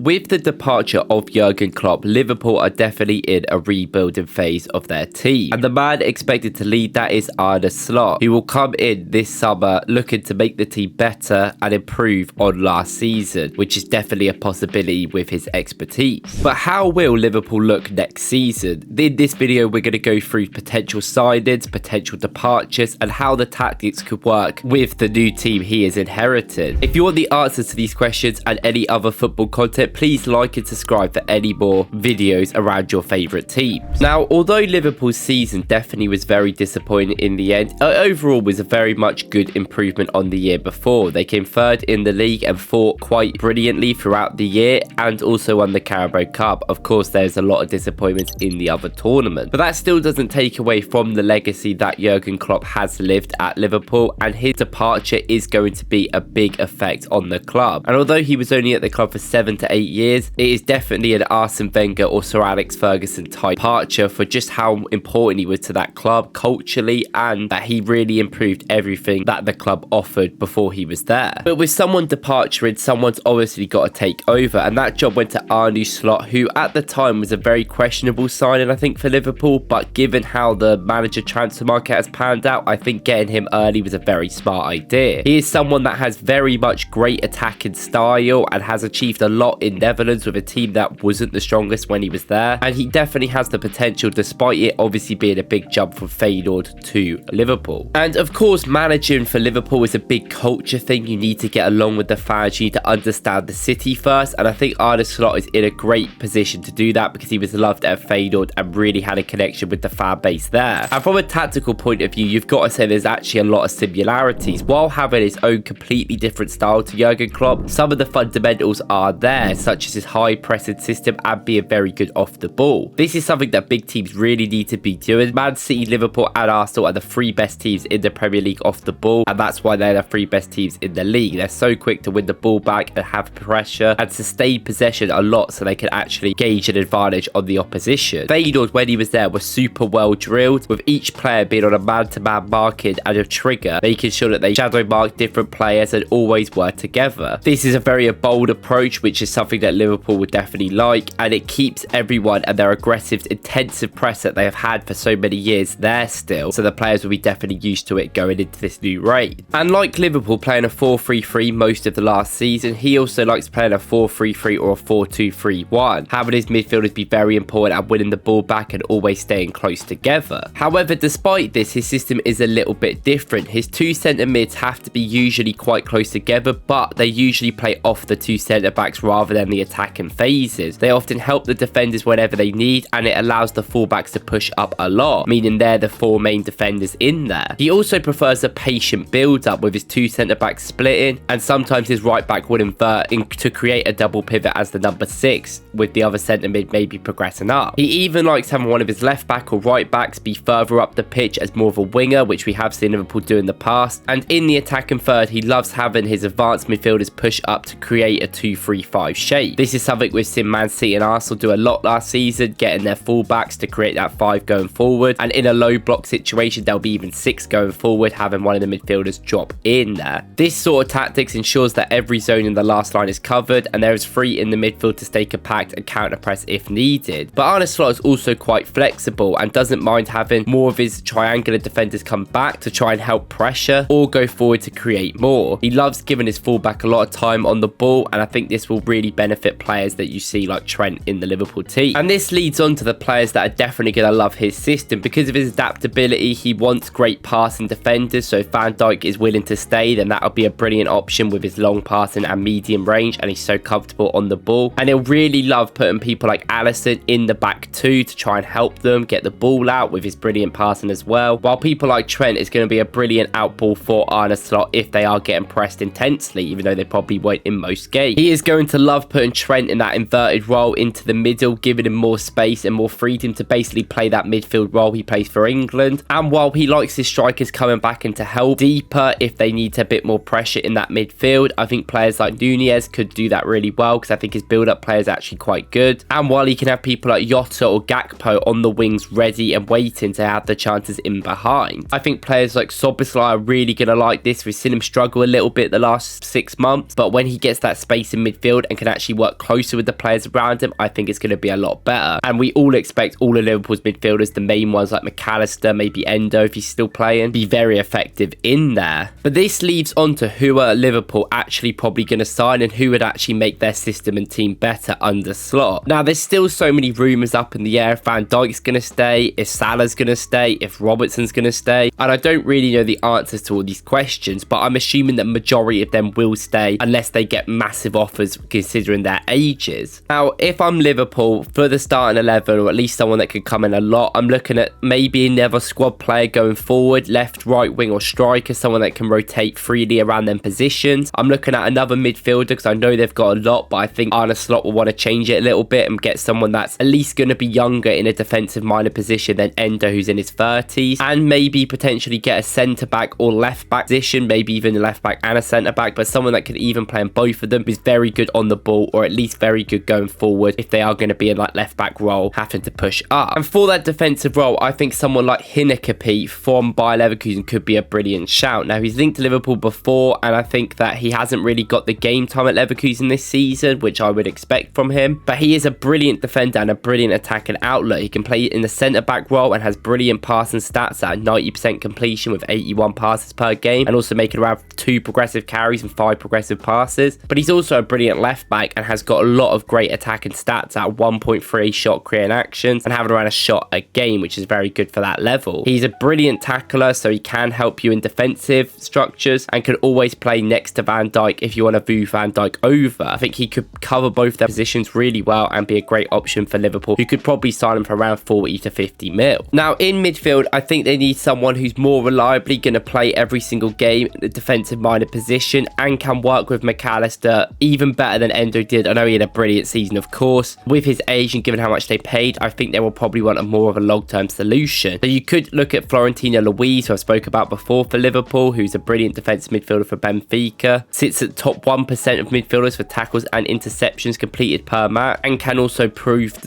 with the departure of Jurgen Klopp, Liverpool are definitely in a rebuilding phase of their team. And the man expected to lead that is Arne Slot, who will come in this summer looking to make the team better and improve on last season, which is definitely a possibility with his expertise. But how will Liverpool look next season? In this video, we're going to go through potential signings, potential departures, and how the tactics could work with the new team he is inheriting. If you want the answers to these questions and any other football content, please like and subscribe for any more videos around your favourite teams. Now, although Liverpool's season definitely was very disappointing in the end, overall was a very much good improvement on the year before. They came third in the league and fought quite brilliantly throughout the year and also won the Carabao Cup. Of course, there's a lot of disappointments in the other tournament, but that still doesn't take away from the legacy that Jurgen Klopp has lived at Liverpool, and his departure is going to be a big effect on the club. And although he was only at the club for 7 to 8 years, it is definitely an Arsene Wenger or Sir Alex Ferguson type departure for just how important he was to that club culturally, and that he really improved everything that the club offered before he was there. But with someone departuring, someone's obviously got to take over, and that job went to Arne Slot, who at the time was a very questionable signing, I think, for Liverpool, but given how the manager transfer market has panned out, I think getting him early was a very smart idea. He is someone that has very much great attacking style and has achieved a lot in Netherlands with a team that wasn't the strongest when he was there, and he definitely has the potential, despite it obviously being a big jump from Feyenoord to Liverpool. And of course, managing for Liverpool is a big culture thing. You need to get along with the fans, you need to understand the city first, and I think Arne Slot is in a great position to do that because he was loved at Feyenoord and really had a connection with the fan base there. And from a tactical point of view, you've got to say there's actually a lot of similarities. While having his own completely different style to Jurgen Klopp, some of the fundamentals are there, such as his high pressing system and being very good off the ball. This is something that big teams really need to be doing. Man City, Liverpool and Arsenal are the 3 best teams in the Premier League off the ball, and that's why they're the 3 best teams in the league. They're so quick to win the ball back and have pressure and sustain possession a lot, so they can actually gauge an advantage on the opposition. Feyenoord, when he was there, was super well drilled, with each player being on a man-to-man marking and a trigger, making sure that they shadow mark different players and always work together. This is a very bold approach, which is something that Liverpool would definitely like, and it keeps everyone and their aggressive, intensive press that they have had for so many years there still, so the players will be definitely used to it going into this new reign. And like Liverpool playing a 4-3-3 most of the last season, he also likes playing a 4-3-3 or a 4-2-3-1, having his midfielders be very important at winning the ball back and always staying close together. However, despite this, his system is a little bit different. His 2 centre mids have to be usually quite close together, but they usually play off the 2 centre backs rather than the attacking phases. They often help the defenders whenever they need, and it allows the fullbacks to push up a lot, meaning they're the 4 main defenders in there. He also prefers a patient build-up with his 2 centre backs splitting, and sometimes his right back would invert to create a double pivot as the number 6, with the other centre mid maybe progressing up. He even likes having one of his left back or right backs be further up the pitch as more of a winger, which we have seen Liverpool do in the past. And in the attacking third, he loves having his advanced midfielders push up to create a 2-3-5 shape. This is something we've seen Man City and Arsenal do a lot last season, getting their fullbacks to create that 5 going forward, and in a low block situation there'll be even 6 going forward, having one of the midfielders drop in there. This sort of tactics ensures that every zone in the last line is covered and there is 3 in the midfield to stay compact and counter press if needed. But Arne Slot is also quite flexible and doesn't mind having more of his triangular defenders come back to try and help pressure or go forward to create more. He loves giving his fullback a lot of time on the ball, and I think this will really benefit players that you see like Trent in the Liverpool team. And this leads on to the players that are definitely going to love his system. Because of his adaptability, he wants great passing defenders, so if Van Dijk is willing to stay, then that'll be a brilliant option with his long passing and medium range, and he's so comfortable on the ball. And he'll really love putting people like Alisson in the back 2 to try and help them get the ball out with his brilliant passing as well, while people like Trent is going to be a brilliant out ball for Arne Slot if they are getting pressed intensely, even though they probably won't in most games. He is going to love putting Trent in that inverted role into the middle, giving him more space and more freedom to basically play that midfield role he plays for England. And while he likes his strikers coming back in to help deeper if they need a bit more pressure in that midfield, I think players like Nunez could do that really well, because I think his build-up play is actually quite good. And while he can have people like Jota or Gakpo on the wings ready and waiting to have the chances in behind, I think players like Szoboszlai are really going to like this. We've seen him struggle a little bit the last 6 months, but when he gets that space in midfield and can actually work closer with the players around him, I think it's going to be a lot better. And we all expect all of Liverpool's midfielders, the main ones like McAllister, maybe Endo if he's still playing, be very effective in there. But this leads on to who are Liverpool actually probably going to sign and who would actually make their system and team better under Slot. Now, there's still so many rumours up in the air if Van Dijk's going to stay, if Salah's going to stay, if Robertson's going to stay. And I don't really know the answers to all these questions, but I'm assuming that majority of them will stay unless they get massive offers considering their ages. Now, if I'm Liverpool, for the starting 11, or at least someone that could come in a lot, I'm looking at maybe another squad player going forward, left, right wing or striker, someone that can rotate freely around them positions. I'm looking at another midfielder because I know they've got a lot, but I think Arne Slot will want to change it a little bit and get someone that's at least going to be younger in a defensive minded position than Endo, who's in his 30s, and maybe potentially get a centre back or left back position, maybe even a left back and a centre back, but someone that could even play in both of them, is very good on the ball, or at least very good going forward if they are going to be in like left back role, having to push up. And for that defensive role, I think someone like Hinneke from Bayer Leverkusen could be a brilliant shout. Now, he's linked to Liverpool before, and I think that he hasn't really got the game time at Leverkusen this season, which I would expect from him, but he is a brilliant defender and a brilliant attacking outlet. He can play in the centre back role and has brilliant passing stats at 90% completion with 81 passes per game, and also making around 2 progressive carries and 5 progressive passes. But he's also a brilliant left back and has got a lot of great attacking stats at 1.3 shot creating actions and having around a shot a game, which is very good for that level. He's a brilliant tackler, so he can help you in defensive structures and can always play next to Van Dijk if you want to move Van Dijk over. I think he could cover both their positions really well and be a great option for Liverpool, who could probably sign him for around 40 to 50 mil. Now, in midfield, I think they need someone who's more reliably going to play every single game in the defensive minded position and can work with McAllister even better than Endo did. I know he had a brilliant season, of course. With his age and given how much they paid, I think they will probably want a more of a long-term solution. So you could look at Florentino Luis, who I spoke about before for Liverpool, who's a brilliant defensive midfielder for Benfica, sits at top 1% of midfielders for tackles and interceptions completed per match, and can also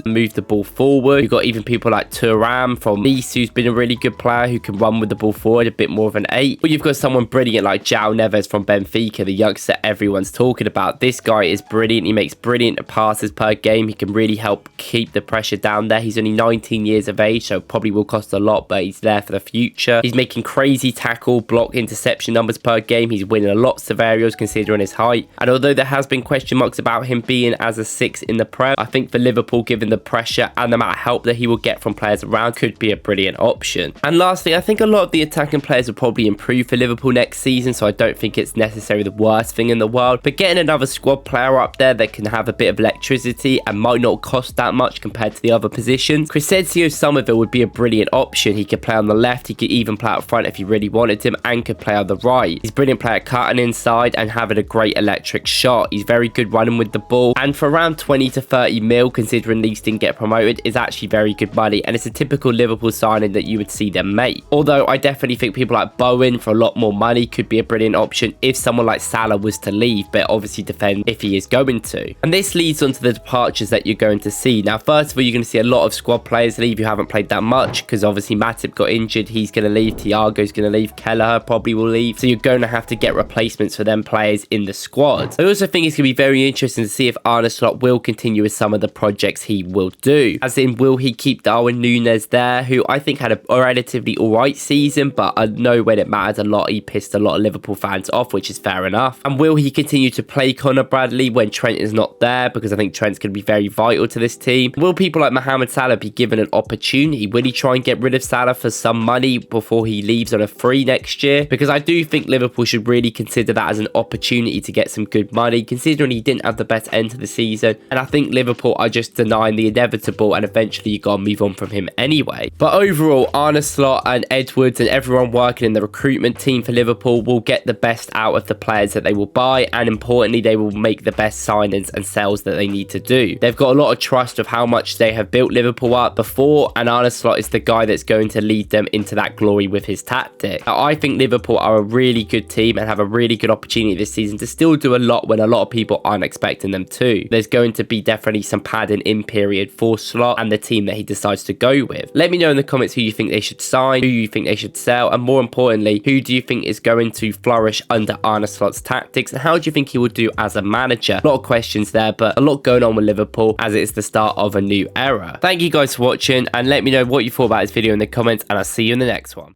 move the ball forward. You've got even people like Thuram from Nice, who's been a really good player who can run with the ball forward, a bit more of an 8. But you've got someone brilliant like João Neves from Benfica, the youngster everyone's talking about. This guy is brilliant. He makes brilliant passes per game. He can really help keep the pressure down there. He's only 19 years of age, so probably will cost a lot, but he's there for the future. He's making crazy tackle, block, interception numbers per game. He's winning lots of aerials considering his height. And although there has been question marks about him being as a 6 in the Prem, I think for Liverpool, given the pressure and the amount of help that he will get from players around, could be a brilliant option. And lastly, I think a lot of the attacking players will probably improve for Liverpool next season, so I don't think it's necessarily the worst thing in the world. But getting another squad player up there that can have a bit of electricity and might not cost that much compared to the other positions, Crescencio Somerville would be a brilliant option. He could play on the left, he could even play up front if you really wanted him, and could play on the right. He's a brilliant player at cutting inside and having a great electric shot. He's very good running with the ball, and for around 20 to 30 mil, considering Leeds didn't get promoted, is actually very good money, and it's a typical Liverpool signing that you would see them make. Although I definitely think people like Bowen for a lot more money could be a brilliant option if someone like Salah was to leave, but obviously depends if he is going to. And this leads on to the departures that you're going to see. Now, first of all, you're going to see a lot of squad players leave who haven't played that much, because obviously Matip got injured, he's going to leave, Thiago's going to leave, Kelleher probably will leave, so you're going to have to get replacements for them players in the squad. I also think it's going to be very interesting to see if Arne Slot will continue with some of the projects he will do, as in will he keep Darwin Núñez there, who I think had a relatively alright season, but I know when it matters a lot he pissed a lot of Liverpool fans off, which is fair enough. And will he continue to play Conor Bradley when Trent is not there, because I think Trent's going to be very vital to this team. Will people like Mohamed Salah be given an opportunity? Will he try and get rid of Salah for some money before he leaves on a free next year? Because I do think Liverpool should really consider that as an opportunity to get some good money, considering he didn't have the best end to the season, and I think Liverpool are just denying the inevitable, and eventually you gotta move on from him anyway. But overall, Arne Slot and Edwards and everyone working in the recruitment team for Liverpool will get the best out of the players that they will buy, and importantly, they will make the best signings and sales that they need to do. They've got a lot of trust of how much they have built Liverpool up before, and Arne Slot is the guy that's going to lead them into that glory with his tactic. Now, I think Liverpool are a really good team and have a really good opportunity this season to still do a lot when a lot of people aren't expecting them to. There's going to be definitely some padding in period for Slot and the team that he decides to go with. Let me know in the comments who you think they should sign, who you think they should sell, and more importantly, who do you think is going to flourish under Arne Slot's tactics, and how do you think he will do as a manager? A lot of questions there, but a lot going on with Liverpool as it's the start of a new era. Thank you guys for watching, and let me know what you thought about this video in the comments, and I'll see you in the next one.